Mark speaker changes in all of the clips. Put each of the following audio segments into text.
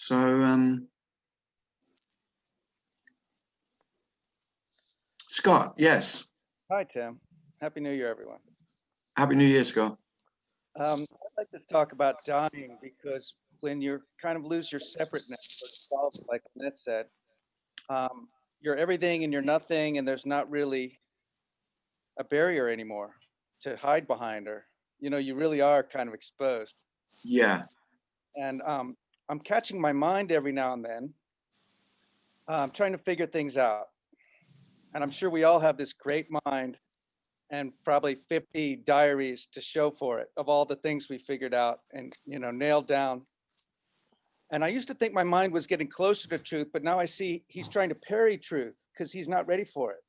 Speaker 1: So, Scott, yes.
Speaker 2: Hi, Tim. Happy New Year, everyone.
Speaker 1: Happy New Year, Scott.
Speaker 2: I'd like to talk about dying because when you kind of lose your separateness, or self, like Annette said, you're everything and you're nothing, and there's not really a barrier anymore to hide behind, or you really are kind of exposed.
Speaker 1: Yeah.
Speaker 2: And I'm catching my mind every now and then, trying to figure things out. And I'm sure we all have this great mind and probably 50 diaries to show for it of all the things we figured out and nailed down. And I used to think my mind was getting closer to truth, but now I see he's trying to parry truth because he's not ready for it.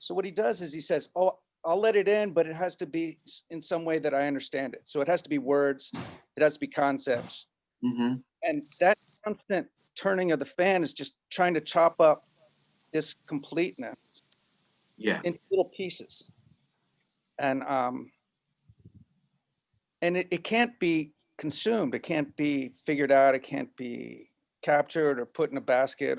Speaker 2: So what he does is he says, oh, I'll let it in, but it has to be in some way that I understand it. So it has to be words, it has to be concepts.
Speaker 1: Mm-hmm.
Speaker 2: And that constant turning of the fan is just trying to chop up this completeness into little pieces. And it can't be consumed. It can't be figured out. It can't be captured or put in a basket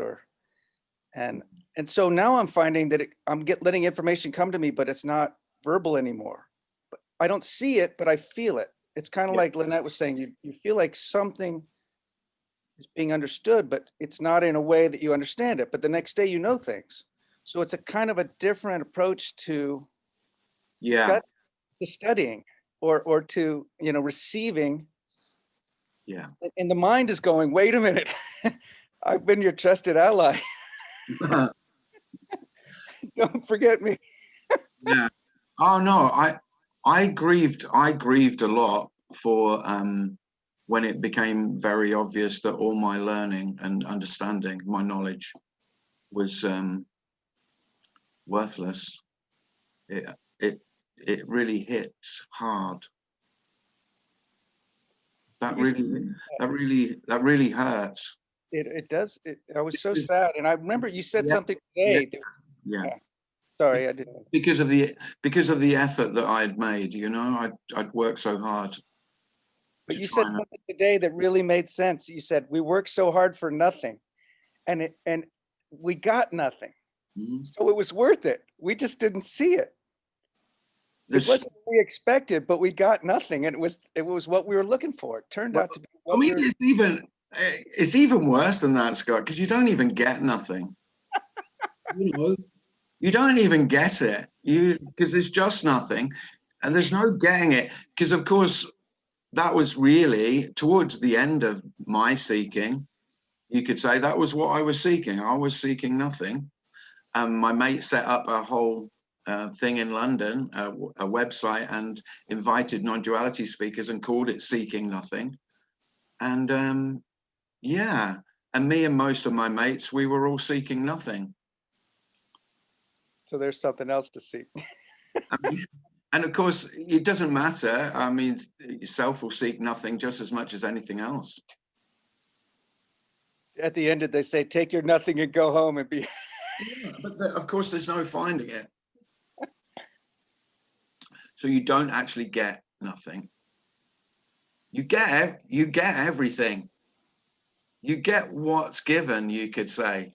Speaker 2: and so now I'm finding that I'm letting information come to me, but it's not verbal anymore. But I don't see it, but I feel it. It's kind of like Lynette was saying, you feel like something is being understood, but it's not in a way that you understand it. But the next day you know things. So it's a kind of a different approach to studying or to receiving.
Speaker 1: Yeah.
Speaker 2: And the mind is going, wait a minute, I've been your trusted ally. Don't forget me.
Speaker 1: Yeah. Oh no, I grieved a lot for when it became very obvious that all my learning and understanding, my knowledge, was worthless. It really hits hard. That really hurts.
Speaker 2: It does. I was so sad, and I remember you said something today.
Speaker 1: Yeah.
Speaker 2: Sorry, I didn't.
Speaker 1: Because of the effort that I had made, I'd worked so hard.
Speaker 2: But you said something today that really made sense. You said we worked so hard for nothing, and we got nothing. Mm-hmm. So it was worth it. We just didn't see it. It wasn't what we expected, but we got nothing, and it was what we were looking for. It turned out to be.
Speaker 1: It's even worse than that, Scott, because you don't even get nothing. You don't even get it. Because there's just nothing, and there's no getting it. Because of course, that was really towards the end of my seeking. You could say that was what I was seeking. I was seeking nothing. My mate set up a whole thing in London, a website, and invited non-duality speakers and called it Seeking Nothing. And and me and most of my mates, we were all seeking nothing.
Speaker 2: So there's something else to seek.
Speaker 1: And of course, it doesn't matter. I mean, yourself will seek nothing just as much as anything else.
Speaker 2: At the end, they say, take your nothing and go home and be.
Speaker 1: Yeah, but of course, there's no finding it. So you don't actually get nothing. You get everything. You get what's given, you could say.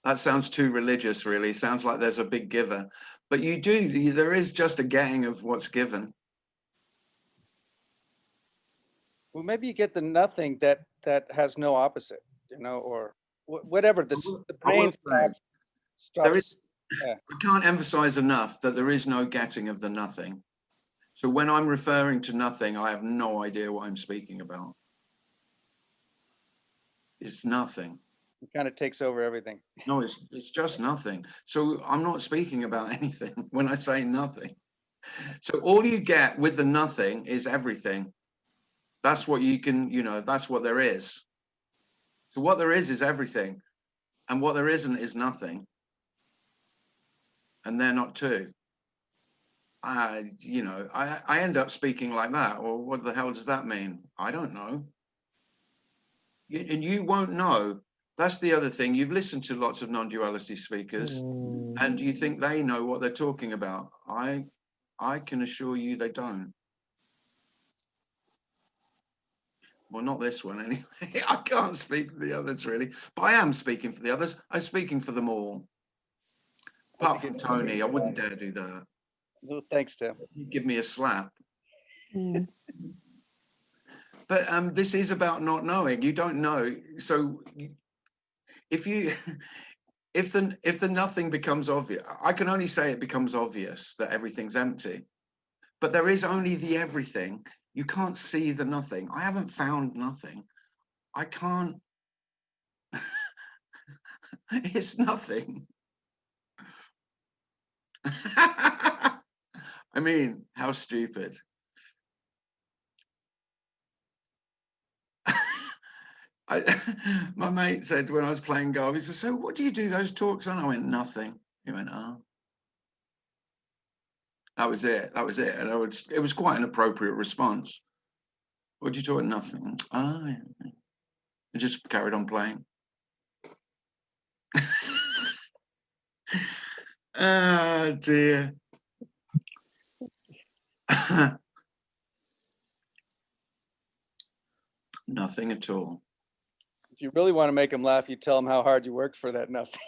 Speaker 1: That sounds too religious, really. Sounds like there's a big giver. But you do, there is just a getting of what's given.
Speaker 2: Well, maybe you get the nothing that has no opposite, or whatever. The brain stops.
Speaker 1: I can't emphasize enough that there is no getting of the nothing. So when I'm referring to nothing, I have no idea what I'm speaking about. It's nothing.
Speaker 2: It kind of takes over everything.
Speaker 1: No, it's just nothing. So I'm not speaking about anything when I say nothing. So all you get with the nothing is everything. That's what you can, that's what there is. So what there is everything. And what there isn't is nothing. And they're not two. I end up speaking like that. Well, what the hell does that mean? I don't know. And you won't know. That's the other thing. You've listened to lots of non-duality speakers, and you think they know what they're talking about. I can assure you they don't. Well, not this one anyway. I can't speak for the others really, but I am speaking for the others. I'm speaking for them all. Apart from Tony, I wouldn't dare do that.
Speaker 2: No, thanks, Tim.
Speaker 1: He'd give me a slap.
Speaker 3: Mm.
Speaker 1: But this is about not knowing. You don't know. So if you if the nothing becomes obvious, I can only say it becomes obvious that everything's empty. But there is only the everything. You can't see the nothing. I haven't found nothing. I can't. It's nothing. I mean, how stupid. My mate said when I was playing golf, he said, "So what do you do those talks on?" I went, "Nothing." He went, "Oh." That was it. That was it. And it was quite an appropriate response. What did you talk? Nothing. Oh, yeah. I just carried on playing. Oh dear. Nothing at all.
Speaker 2: If you really want to make them laugh, you tell them how hard you worked for that nothing.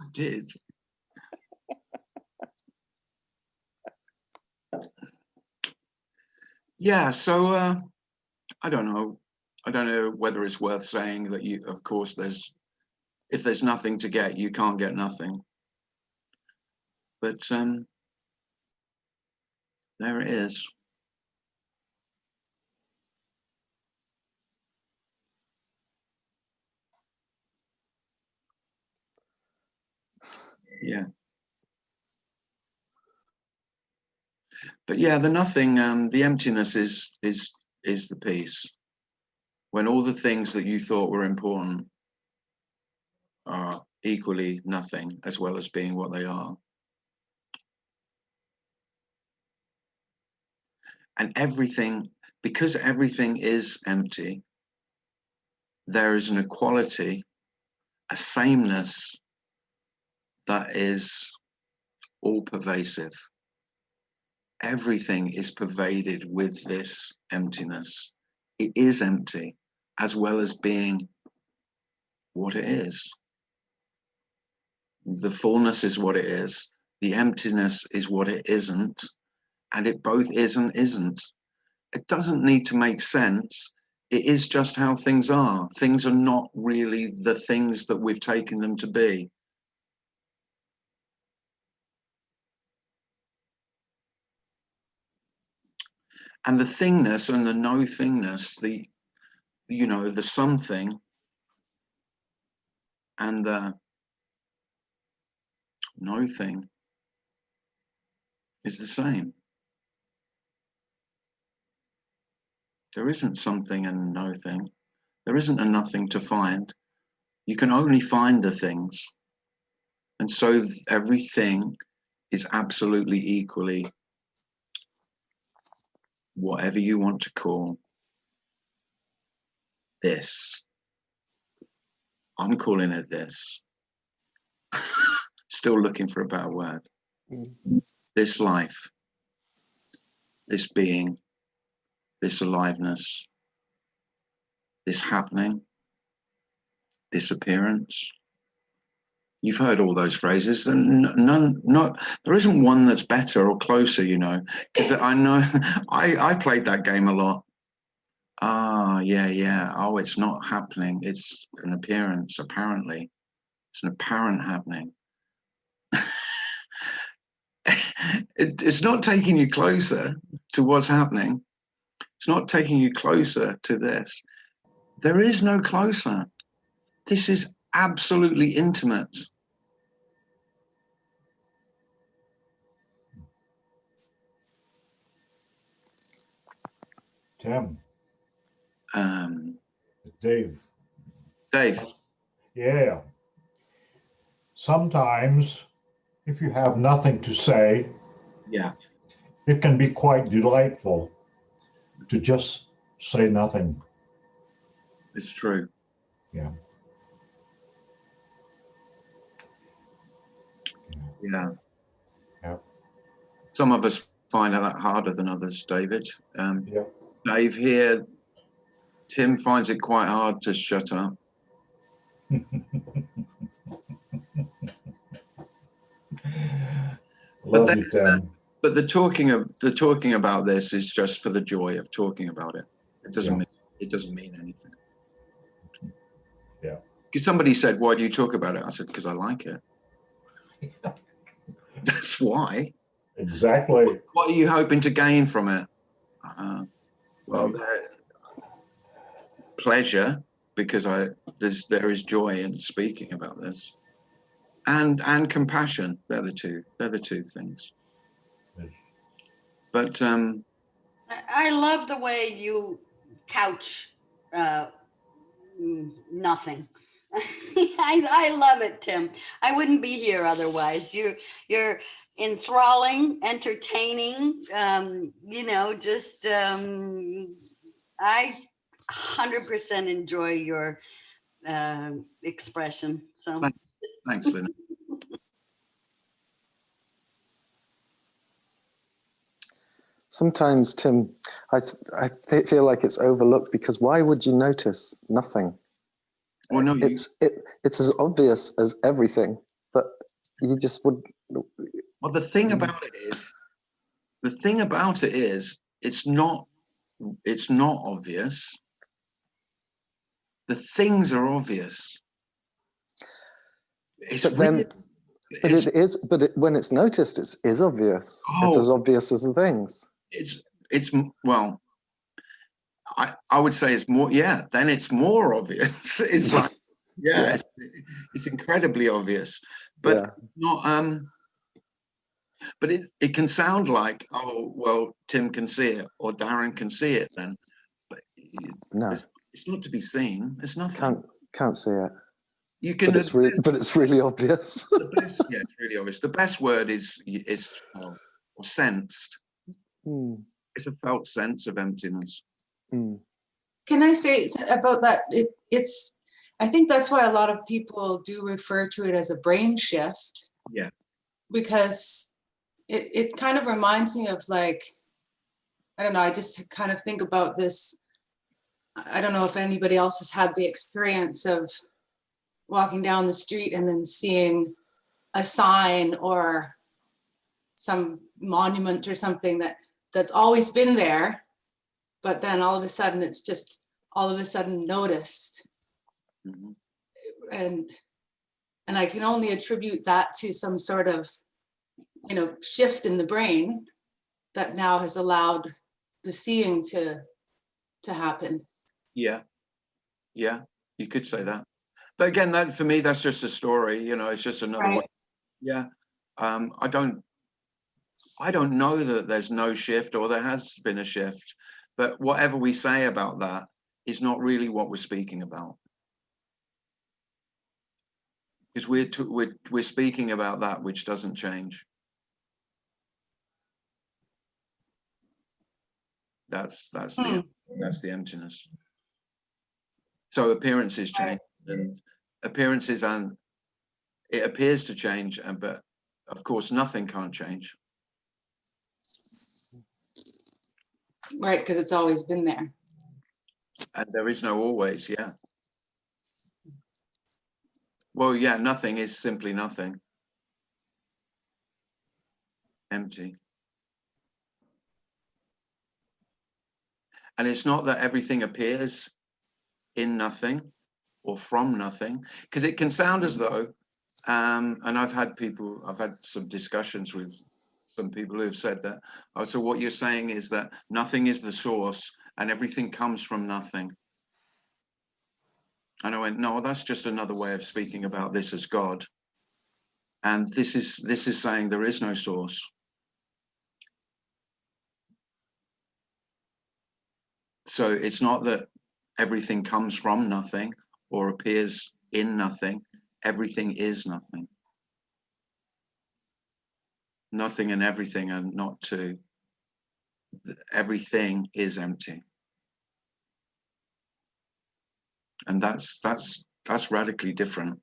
Speaker 1: I did. Yeah, so I don't know. I don't know whether it's worth saying that you, of course, if there's nothing to get, you can't get nothing. But there it is. Yeah. But yeah, the nothing, the emptiness is the peace. When all the things that you thought were important are equally nothing, as well as being what they are. And everything, because everything is empty, there is an equality, a sameness that is all pervasive. Everything is pervaded with this emptiness. It is empty, as well as being what it is. The fullness is what it is. The emptiness is what it isn't. And it both is and isn't. It doesn't need to make sense. It is just how things are. Things are not really the things that we've taken them to be. And the thingness and the no-thingness, the something and the no thing is the same. There isn't something and no thing. There isn't a nothing to find. You can only find the things. And so everything is absolutely equally whatever you want to call this. I'm calling it this. Still looking for a better word. This life, this being, this aliveness, this happening, this appearance. You've heard all those phrases, and there isn't one that's better or closer, because I know I played that game a lot. Ah, yeah. Oh, it's not happening. It's an appearance, apparently. It's an apparent happening. It's not taking you closer to what's happening. It's not taking you closer to this. There is no closer. This is absolutely intimate.
Speaker 4: Tim. Dave.
Speaker 1: Dave.
Speaker 4: Yeah. Sometimes, if you have nothing to say,
Speaker 1: Yeah.
Speaker 4: it can be quite delightful to just say nothing.
Speaker 1: It's true.
Speaker 4: Yeah.
Speaker 1: Yeah.
Speaker 4: Yeah.
Speaker 1: Some of us find that harder than others, David.
Speaker 4: Yeah.
Speaker 1: Dave here, Tim finds it quite hard to shut up.
Speaker 4: Love you, Tim.
Speaker 1: But the talking about this is just for the joy of talking about it. It doesn't mean anything.
Speaker 4: Yeah.
Speaker 1: Because somebody said, "Why do you talk about it?" I said, "Because I like it." That's why.
Speaker 4: Exactly.
Speaker 1: What are you hoping to gain from it? Well, pleasure, because there is joy in speaking about this, and compassion. They're the two things. But
Speaker 3: I love the way you couch nothing. I love it, Tim. I wouldn't be here otherwise. You're enthralling, entertaining. I 100% enjoy your expression. So
Speaker 1: thanks, Lynn.
Speaker 5: Sometimes, Tim, I feel like it's overlooked, because why would you notice nothing?
Speaker 1: Well, no,
Speaker 5: it's as obvious as everything, but you just would.
Speaker 1: Well, the thing about it is, it's not obvious. The things are obvious.
Speaker 5: When it's noticed, it is obvious. It's as obvious as the things.
Speaker 1: Well, I would say it's more. Yeah, then it's more obvious. It's like, it's incredibly obvious, but not. But it can sound like, oh well, Tim can see it or Darren can see it. Then, but
Speaker 5: no,
Speaker 1: it's not to be seen. It's nothing.
Speaker 5: Can't see it.
Speaker 1: You can.
Speaker 5: But it's really obvious.
Speaker 1: It's really obvious. The best word is or sensed. It's a felt sense of emptiness.
Speaker 6: Can I say about that? I think that's why a lot of people do refer to it as a brain shift.
Speaker 1: Yeah.
Speaker 6: Because it kind of reminds me of, like, I don't know, I just kind of think about this. I don't know if anybody else has had the experience of walking down the street and then seeing a sign or some monument or something that's always been there, but then all of a sudden it's just all of a sudden noticed.
Speaker 1: Mm-hmm.
Speaker 6: And I can only attribute that to some sort of, shift in the brain that now has allowed the seeing to happen.
Speaker 1: Yeah, you could say that. But again, that for me, that's just a story. It's just another way. Yeah, I don't know that there's no shift or there has been a shift, but whatever we say about that is not really what we're speaking about, because we're speaking about that which doesn't change. That's the emptiness. So appearances change, and it appears to change, but of course nothing can't change.
Speaker 6: Right, because it's always been there.
Speaker 1: And there is no always, yeah. Well, yeah, nothing is simply nothing. Empty. And it's not that everything appears in nothing or from nothing, because it can sound as though, and I've had some discussions with some people who have said that, oh, so what you're saying is that nothing is the source and everything comes from nothing. And I went, no, that's just another way of speaking about this as God. And this is saying there is no source. So it's not that everything comes from nothing or appears in nothing. Everything is nothing. Nothing and everything are not two. Everything is empty. And that's radically different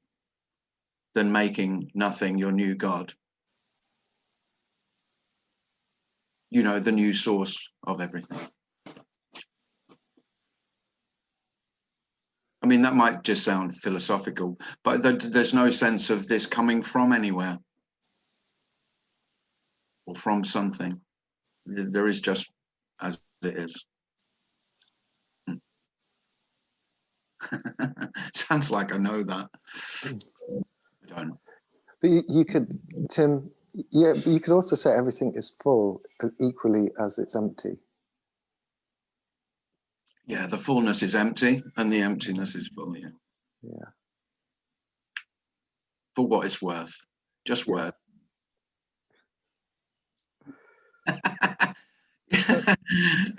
Speaker 1: than making nothing your new God. The new source of everything. I mean, that might just sound philosophical, but there's no sense of this coming from anywhere or from something. There is just as it is. Sounds like I know that. I don't.
Speaker 5: But you could, Tim, yeah, but you could also say everything is full equally as it's empty.
Speaker 1: Yeah, the fullness is empty and the emptiness is full, yeah.
Speaker 5: Yeah.
Speaker 1: For what it's worth, just
Speaker 5: Yeah.
Speaker 1: worth.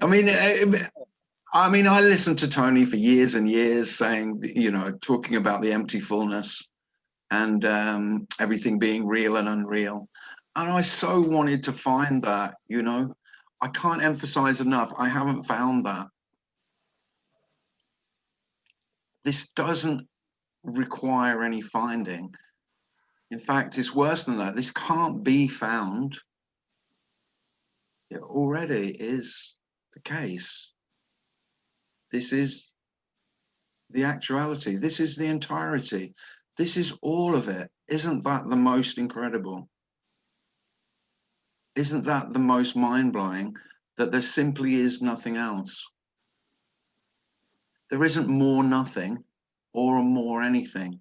Speaker 1: I mean, I listened to Tony for years and years saying, you know, talking about the empty fullness and everything being real and unreal. And I so wanted to find that, you know, I can't emphasize enough. I haven't found that. This doesn't require any finding. In fact, it's worse than that. This can't be found. It already is the case. This is the actuality. This is the entirety. This is all of it. Isn't that the most incredible? Isn't that the most mind-blowing, that there simply is nothing else? There isn't more nothing or more anything.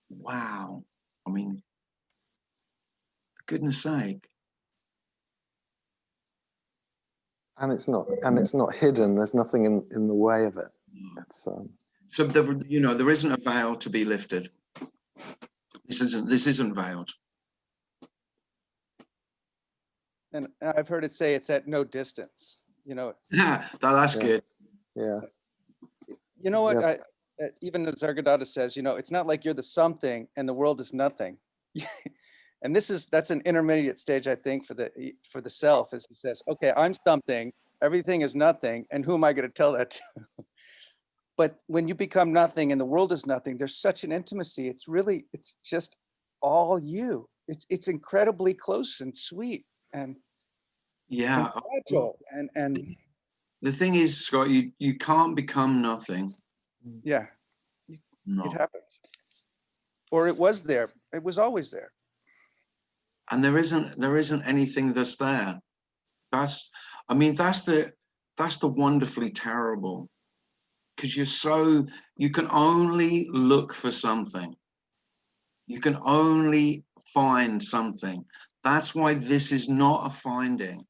Speaker 1: Wow. I mean, for goodness sake.
Speaker 5: And it's not hidden. There's nothing in the way of it. It's,
Speaker 1: So you know, there isn't a veil to be lifted. This isn't veiled.
Speaker 2: And I've heard it say it's at no distance, you know.
Speaker 1: That's
Speaker 5: Yeah.
Speaker 1: good.
Speaker 5: yeah.
Speaker 2: You know what?
Speaker 5: Yeah.
Speaker 2: Even the Zargadata says, you know, it's not like you're the something and the world is nothing. And that's an intermediate stage, I think, for the self, as he says, okay, I'm something, everything is nothing, and who am I going to tell that to? But when you become nothing and the world is nothing, there's such an intimacy. It's just all you. It's incredibly close and sweet and
Speaker 1: Yeah.
Speaker 2: fragile and
Speaker 1: The thing is, Scott, you can't become nothing.
Speaker 2: yeah,
Speaker 1: No.
Speaker 2: it happens. Or it was there. It was always there.
Speaker 1: And there isn't anything that's there. That's the wonderfully terrible, because you can only look for something. You can only find something. That's why this is not a finding.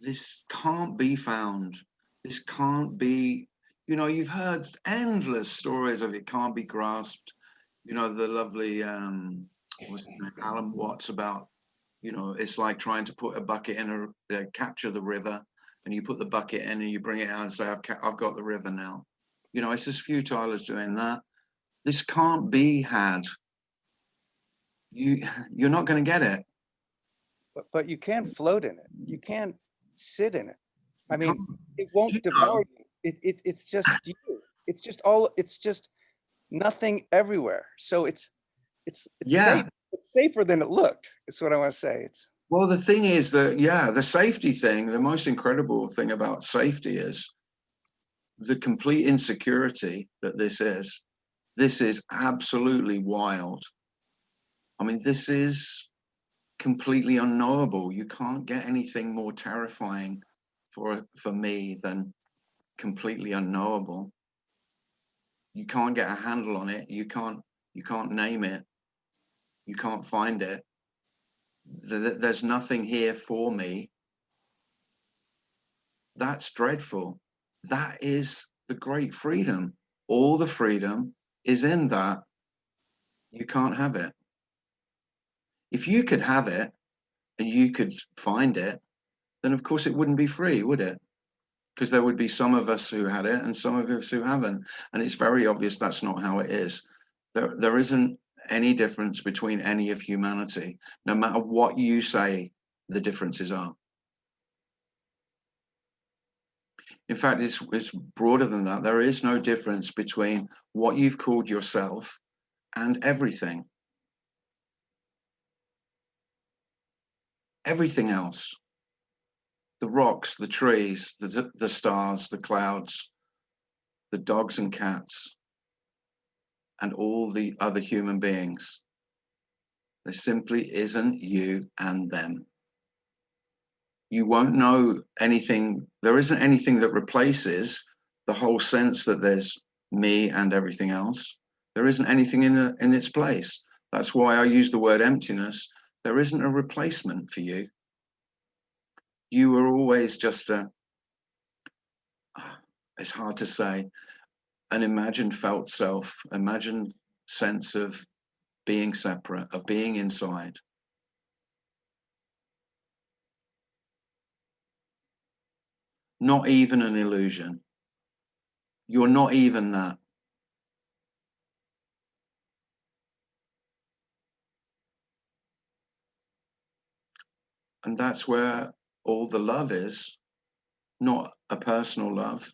Speaker 1: This can't be found. This can't be, you know, you've heard endless stories of it can't be grasped. You know, the lovely what's his name, Alan Watts, about, you know, it's like trying to put a bucket in capture the river, and you put the bucket in and you bring it out and say, I've got the river now. You know, it's as futile as doing that. This can't be had. You're not going to get it.
Speaker 2: But you can float in it. You can sit in it. I mean,
Speaker 1: Can't.
Speaker 2: it won't devour you. It's just you. It's just nothing everywhere. So it's
Speaker 1: Yeah.
Speaker 2: safe. It's safer than it looked. Is what I want to say.
Speaker 1: Well, the thing is that, yeah, the safety thing, the most incredible thing about safety is the complete insecurity that this is. This is absolutely wild. I mean, this is completely unknowable. You can't get anything more terrifying for me than completely unknowable. You can't get a handle on it. You can't name it. You can't find it. There's nothing here for me. That's dreadful. That is the great freedom. All the freedom is in that. You can't have it. If you could have it and you could find it, then of course it wouldn't be free, would it? Because there would be some of us who had it and some of us who haven't. And it's very obvious that's not how it is. There isn't any difference between any of humanity, no matter what you say the differences are. In fact, it's broader than that. There is no difference between what you've called yourself and everything. Everything else. the rocks, the trees, the stars, the clouds, the dogs and cats, and all the other human beings. There simply isn't you and them. You won't know anything. There isn't anything that replaces the whole sense that there's me and everything else. There isn't anything in its place. That's why I use the word emptiness. There isn't a replacement for you. You were always just it's hard to say, an imagined felt self, imagined sense of being separate, of being inside. Not even an illusion. You're not even that. And that's where all the love is, not a personal love,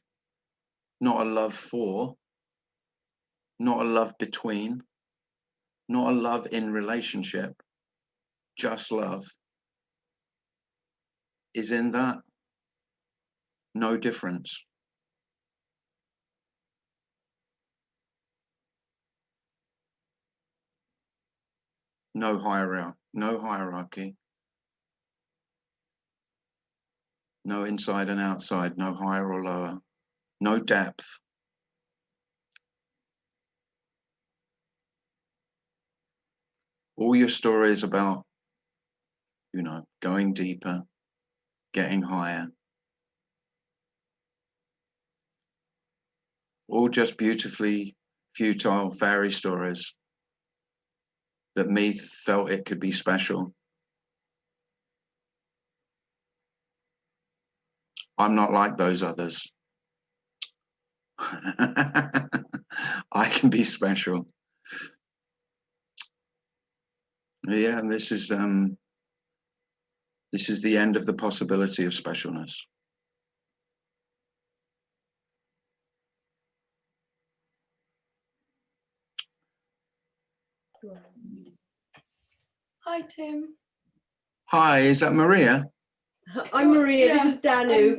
Speaker 1: not a love for, not a love between, not a love in relationship, just love. Is in that no difference. No hierarchy, no inside and outside, no higher or lower, no depth. All your stories about, you know, going deeper, getting higher. All just beautifully futile fairy stories that me felt it could be special. I'm not like those others. I can be special. Yeah, and this is the end of the possibility of specialness.
Speaker 7: Hi, Tim.
Speaker 1: Hi, is that Maria?
Speaker 7: I'm Maria. This is Danu.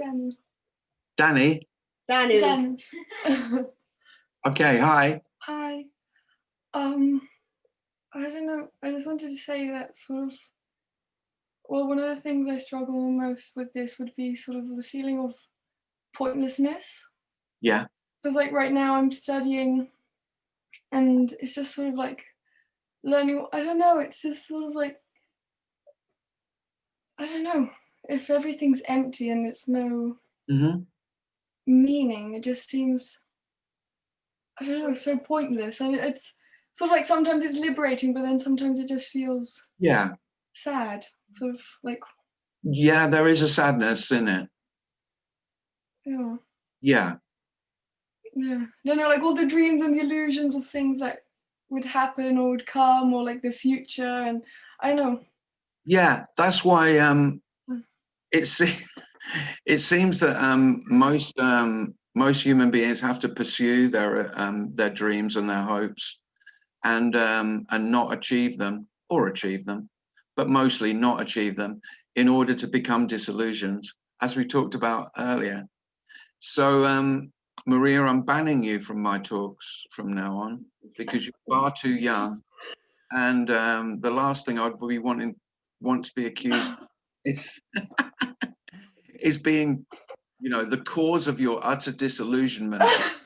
Speaker 1: Danny?
Speaker 7: Danu.
Speaker 1: Okay, hi.
Speaker 7: Hi. I don't know. I just wanted to say that sort of, well, one of the things I struggle most with this would be sort of the feeling of pointlessness.
Speaker 1: Yeah.
Speaker 7: Because like right now I'm studying and it's just sort of like learning, I don't know, it's just sort of like, I don't know, if everything's empty and it's no meaning, it just seems, I don't know, so pointless. And it's sort of like sometimes it's liberating, but then sometimes it just feels sad, sort of like.
Speaker 1: Yeah, there is a sadness in it.
Speaker 7: Yeah.
Speaker 1: Yeah.
Speaker 7: Yeah. No, like all the dreams and the illusions of things that would happen or would come, or like the future, and I don't know.
Speaker 1: Yeah, that's why it seems that most human beings have to pursue their dreams and their hopes, and not achieve them, or achieve them, but mostly not achieve them, in order to become disillusioned, as we talked about earlier. So Maria, I'm banning you from my talks from now on, because you're far too young, and the last thing I'd be want to be accused is is being, you know, the cause of your utter disillusionment. Hopes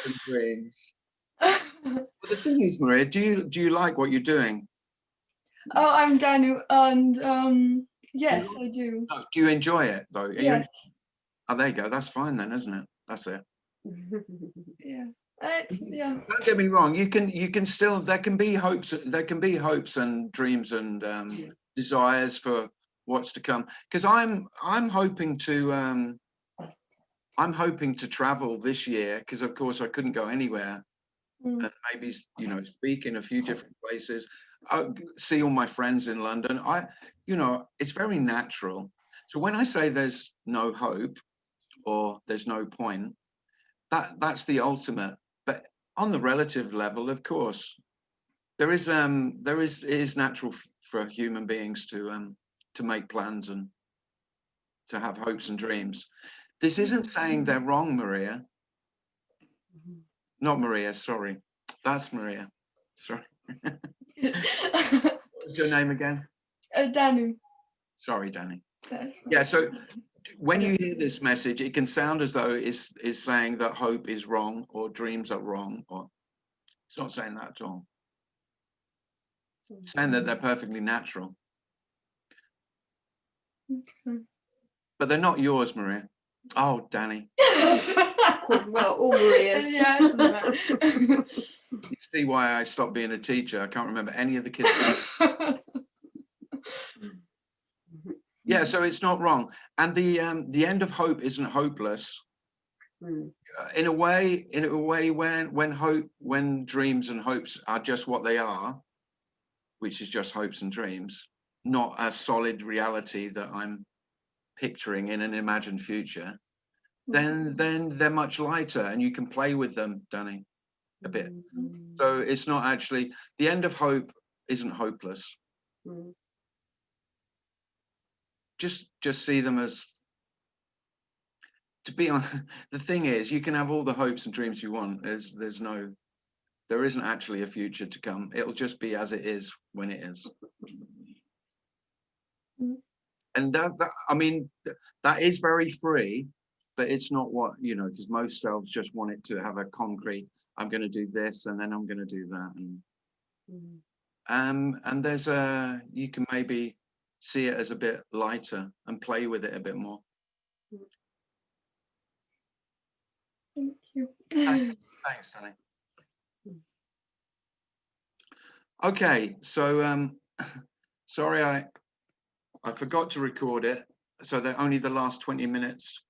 Speaker 1: and dreams. But the thing is, Maria, do you like what you're doing?
Speaker 7: Oh, I'm Danu, and yes, I do.
Speaker 1: No, do you enjoy it though?
Speaker 7: Yes.
Speaker 1: Oh, there you go. That's fine then, isn't it? That's it.
Speaker 7: Yeah. Yeah.
Speaker 1: Don't get me wrong. You can still, there can be hopes and dreams and desires for what's to come. Because I'm hoping to travel this year, because of course I couldn't go anywhere, and maybe, you know, speak in a few different places. See all my friends in London. You know, it's very natural. So when I say there's no hope or there's no point, that's the ultimate. But on the relative level, of course, it is natural for human beings to make plans and to have hopes and dreams. This isn't saying they're wrong, Maria. Not Maria, sorry. That's Maria. Sorry. What's your name again?
Speaker 7: Danu.
Speaker 1: Sorry, Danny.
Speaker 7: That's fine.
Speaker 1: Yeah, so when you hear this message, it can sound as though it's saying that hope is wrong or dreams are wrong, or it's not saying that at all. It's saying that they're perfectly natural.
Speaker 7: Okay.
Speaker 1: But they're not yours, Maria. Oh, Danny.
Speaker 3: Well, all Maria's.
Speaker 7: Yeah, it doesn't matter.
Speaker 1: You see why I stopped being a teacher. I can't remember any of the kids. Yeah, so it's not wrong. And the end of hope isn't hopeless. In a way, when dreams and hopes are just what they are, which is just hopes and dreams, not a solid reality that I'm picturing in an imagined future, then they're much lighter and you can play with them, Danny, a bit. So it's not actually, the end of hope isn't hopeless. Just see them as, to be on. The thing is, you can have all the hopes and dreams you want. There isn't actually a future to come. It'll just be as it is when it is. And I mean, that is very free, but it's not what, because most selves just want it to have a concrete, I'm going to do this and then I'm going to do that. And there's you can maybe see it as a bit lighter and play with it a bit more.
Speaker 7: Thank you.
Speaker 1: Thanks, Danny. Okay, so sorry, I forgot to record it, so that only the last 20 minutes,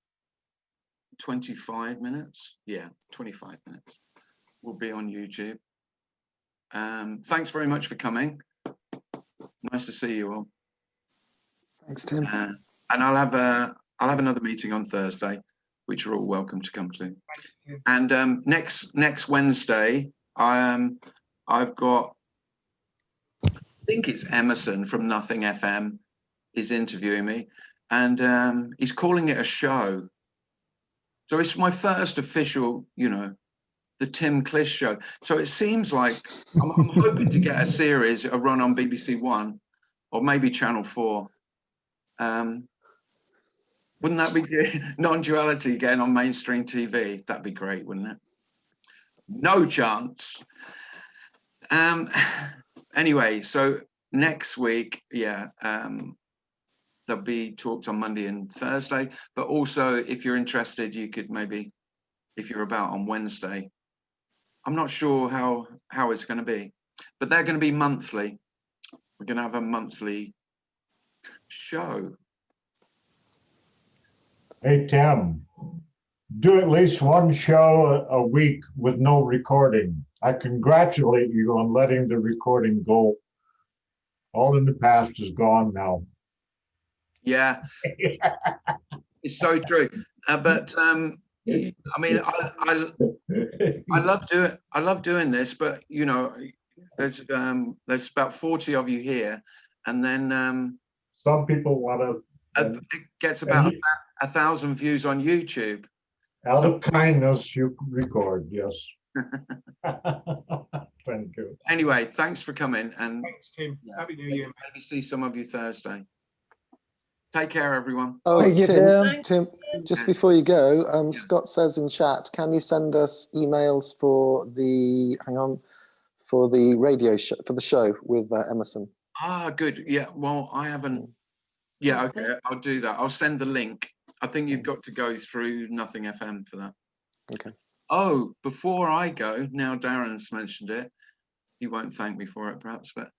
Speaker 1: 25 minutes, yeah, 25 minutes will be on YouTube. Thanks very much for coming. Nice to see you all.
Speaker 5: Thanks, Tim.
Speaker 1: And I'll have another meeting on Thursday, which you're all welcome to come to. And next Wednesday, I've got, I think it's Emerson from Nothing FM is interviewing me, and he's calling it a show. So it's my first official, the Tim Cliss show. So it seems like I'm hoping to get a series, a run on BBC One or maybe Channel 4. Wouldn't that be good? Nonduality getting on mainstream TV. That'd be great, wouldn't it? No chance. Anyway, so next week, yeah, there'll be talks on Monday and Thursday, but also if you're interested, you could maybe, if you're about on Wednesday, I'm not sure how it's going to be, but they're going to be monthly. We're going to have a monthly show.
Speaker 4: Hey, Tim, do at least one show a week with no recording. I congratulate you on letting the recording go. All in the past is gone now.
Speaker 1: Yeah, it's so true. But I mean, I love doing this, but there's about 40 of you here, and then
Speaker 4: some people want to.
Speaker 1: It gets about 1,000 views on YouTube.
Speaker 4: Out of kindness, you record, yes. Thank you.
Speaker 1: Anyway, thanks for coming, and
Speaker 8: thanks, Tim. Happy New Year.
Speaker 1: Maybe see some of you Thursday. Take care, everyone.
Speaker 5: Oh,
Speaker 9: Thank you,
Speaker 5: Tim, just before you go, Scott says in chat, can you send us emails for the, for the radio show, for the show with Emerson?
Speaker 1: Ah, good. Yeah, well, I haven't. Yeah, okay, I'll do that. I'll send the link. I think you've got to go through Nothing FM for that.
Speaker 5: Okay.
Speaker 1: Oh, before I go, now Darren's mentioned it. He won't thank me for it, perhaps, but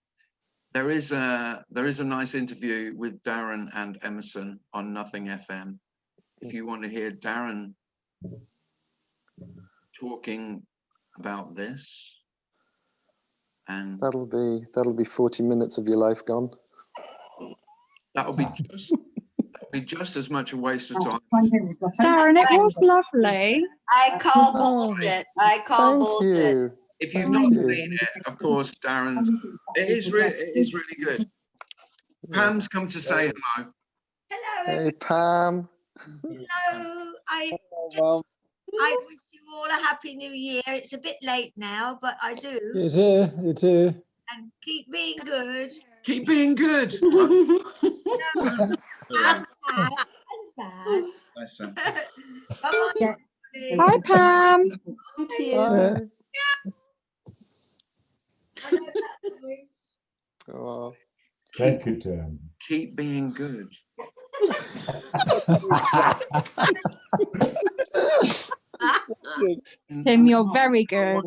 Speaker 1: there is a nice interview with Darren and Emerson on Nothing FM. If you want to hear Darren talking about this, and
Speaker 5: that'll be 40 minutes of your life gone.
Speaker 1: That'll be just as much a waste of time.
Speaker 10: Darren, it was lovely.
Speaker 3: I call bullshit. I call bullshit.
Speaker 1: if you've
Speaker 5: Thank
Speaker 1: not
Speaker 5: you.
Speaker 1: seen it, of course, Darren's, it is really good. Pam's come to say hello.
Speaker 8: Hello,
Speaker 5: Hey, Pam.
Speaker 8: hello. I
Speaker 2: Well,
Speaker 8: wish you all a happy new year. It's a bit late now, but I do.
Speaker 9: It's here, it's here.
Speaker 8: And keep being good.
Speaker 1: Keep being good.
Speaker 8: And bad. And bad.
Speaker 1: Bless her.
Speaker 8: Bye-bye.
Speaker 10: Hi, Pam.
Speaker 3: Thank you.
Speaker 9: Bye.
Speaker 8: I know that voice.
Speaker 5: Oh,
Speaker 4: Thank you, Tim.
Speaker 1: Keep being good.
Speaker 10: Tim, you're very good.
Speaker 1: I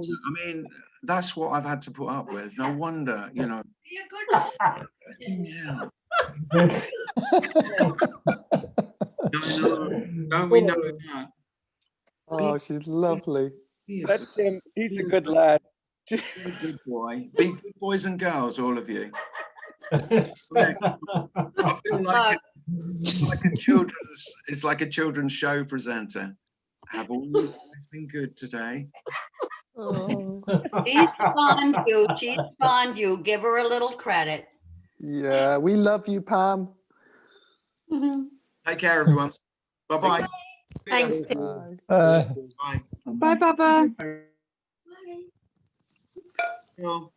Speaker 1: mean, that's what I've had to put up with. No wonder, you know.
Speaker 8: Be a good
Speaker 1: Yeah. I know. Don't we know that?
Speaker 5: oh, she's lovely.
Speaker 1: He is
Speaker 2: that's him. He's a good lad.
Speaker 1: a good boy. Be good boys and girls, all of you. I feel like it's like a children's show presenter. Have all you guys been good today?
Speaker 5: Oh,
Speaker 3: She's fond you. She's fond you. Give her a little credit.
Speaker 5: yeah, we love you, Pam.
Speaker 1: Take care, everyone. Bye-bye.
Speaker 3: Thanks.
Speaker 5: Bye.
Speaker 1: Bye.
Speaker 10: Bye, Baba.
Speaker 8: Bye.
Speaker 1: Well,